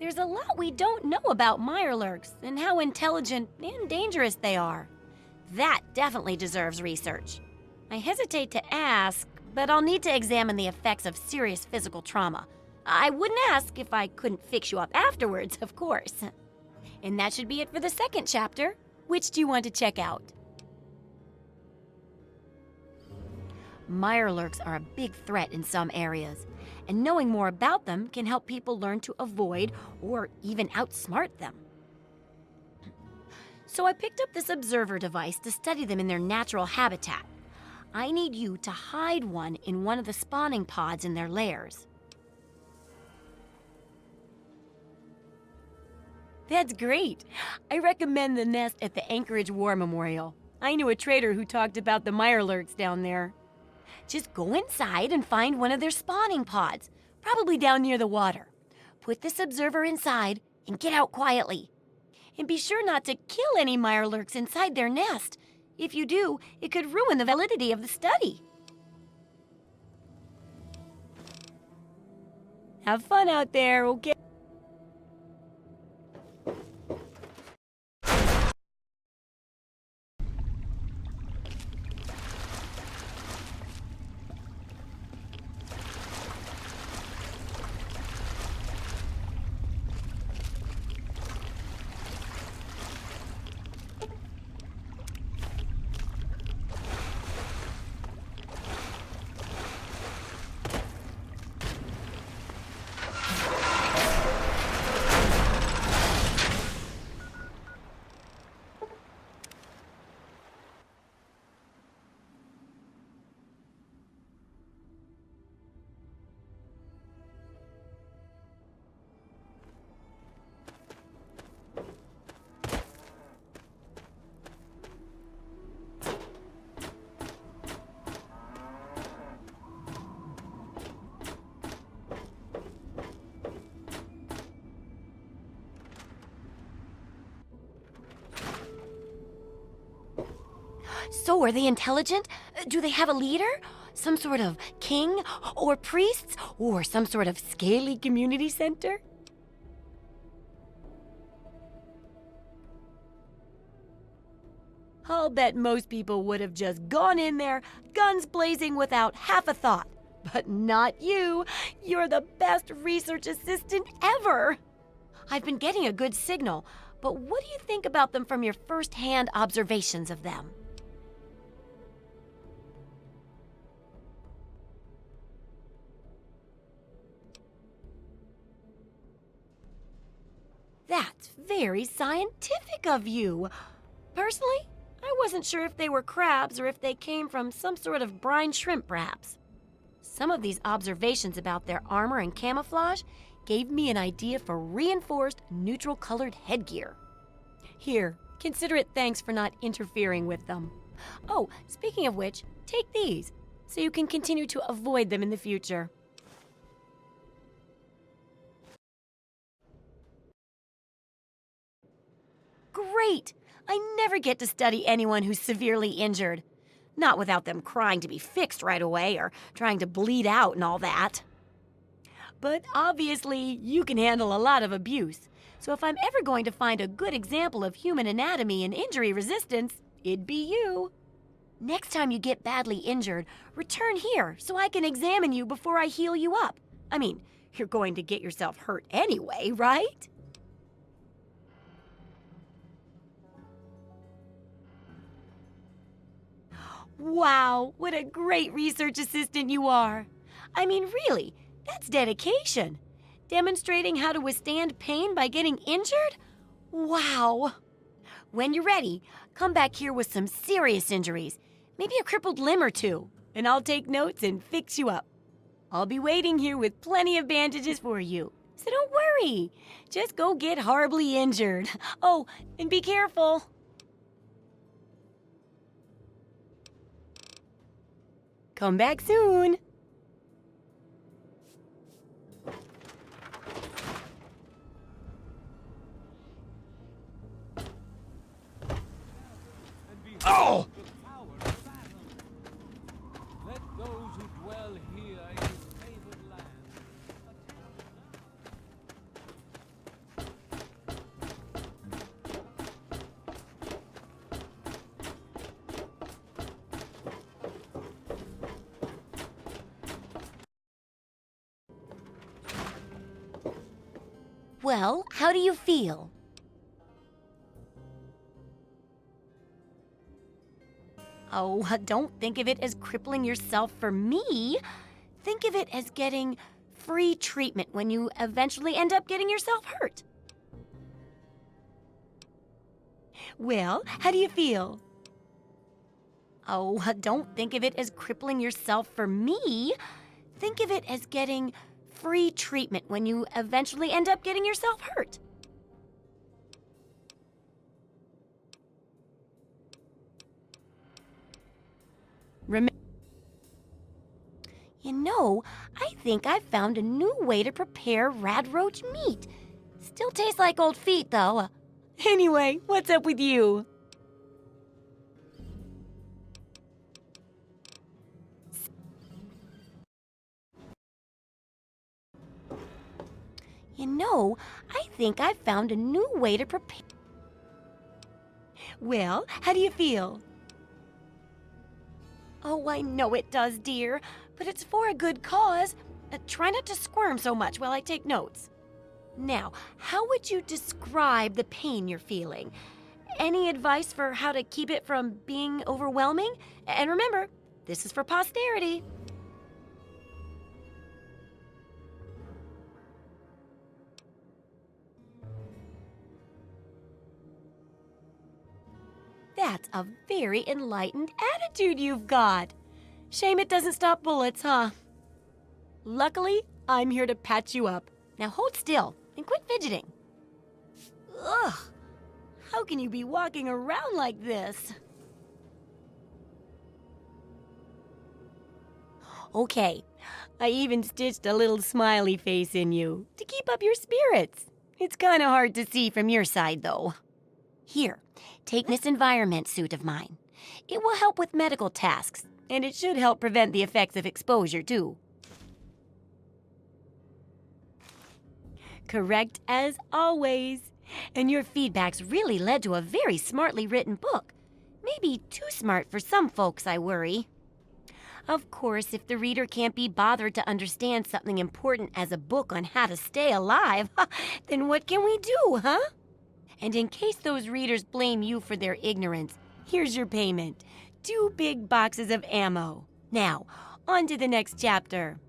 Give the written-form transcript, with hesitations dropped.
There's a lot we don't know about mirelurks and how intelligent and dangerous they are. That definitely deserves research. I hesitate to ask, but I'll need to examine the effects of serious physical trauma. I wouldn't ask if I couldn't fix you up afterwards, of course. And that should be it for the second chapter. Which do you want to check out? Mirelurks are a big threat in some areas, and knowing more about them can help people learn to avoid or even outsmart them. So I picked up this observer device to study them in their natural habitat. I need you to hide one in one of the spawning pods in their lairs. That's great. I recommend the nest at the Anchorage War Memorial. I knew a trader who talked about the mirelurks down there. Just go inside and find one of their spawning pods, probably down near the water. Put this observer inside and get out quietly. And be sure not to kill any mirelurks inside their nest. If you do, it could ruin the validity of the study. Have fun out there, okay? So, are they intelligent? Do they have a leader? Some sort of king or priests? Or some sort of scaly community center? I'll bet most people would have just gone in there, guns blazing without half a thought. But not you. You're the best research assistant ever. I've been getting a good signal, but what do you think about them from your first-hand observations of them? That's very scientific of you. Personally, I wasn't sure if they were crabs or if they came from some sort of brine shrimp, perhaps. Some of these observations about their armor and camouflage gave me an idea for reinforced neutral-colored headgear. Here, consider it thanks for not interfering with them. Oh, speaking of which, take these, so you can continue to avoid them in the future. Great! I never get to study anyone who's severely injured. Not without them crying to be fixed right away or trying to bleed out and all that. But obviously, you can handle a lot of abuse. So if I'm ever going to find a good example of human anatomy and injury resistance, it'd be you. Next time you get badly injured, return here so I can examine you before I heal you up. I mean, you're going to get yourself hurt anyway, right? Wow, what a great research assistant you are. I mean, really, that's dedication. Demonstrating how to withstand pain by getting injured? Wow. When you're ready, come back here with some serious injuries, maybe a crippled limb or two, and I'll take notes and fix you up. I'll be waiting here with plenty of bandages for you, so don't worry. Just go get horribly injured. Oh, and be careful. Come back soon. Oh! Let those who dwell here in his favored land Well, how do you feel? Oh, don't think of it as crippling yourself for me. Think of it as getting free treatment when you eventually end up getting yourself hurt. Well, how do you feel? Oh, don't think of it as crippling yourself for me. Think of it as getting free treatment when you eventually end up getting yourself hurt. I think I've found a new way to prepare rad roach meat. Still tastes like old feet, though. Anyway, what's up with you? I think I've found a new way to prepare. Well, how do you feel? Oh, I know it does, dear, but it's for a good cause. Try not to squirm so much while I take notes. Now, how would you describe the pain you're feeling? Any advice for how to keep it from being overwhelming? And remember, this is for posterity. That's a very enlightened attitude you've got. Shame it doesn't stop bullets, huh? Luckily, I'm here to patch you up. Now hold still and quit fidgeting. Ugh, how can you be walking around like this? Okay, I even stitched a little smiley face in you to keep up your spirits. It's kind of hard to see from your side, though. Here, take this environment suit of mine. It will help with medical tasks, and it should help prevent the effects of exposure, too. Correct as always. And your feedback's really led to a very smartly written book. Maybe too smart for some folks, I worry. Of course, if the reader can't be bothered to understand something important as a book on how to stay alive, then what can we do, huh? And in case those readers blame you for their ignorance, here's your payment. 2 big boxes of ammo. Now, on to the next chapter.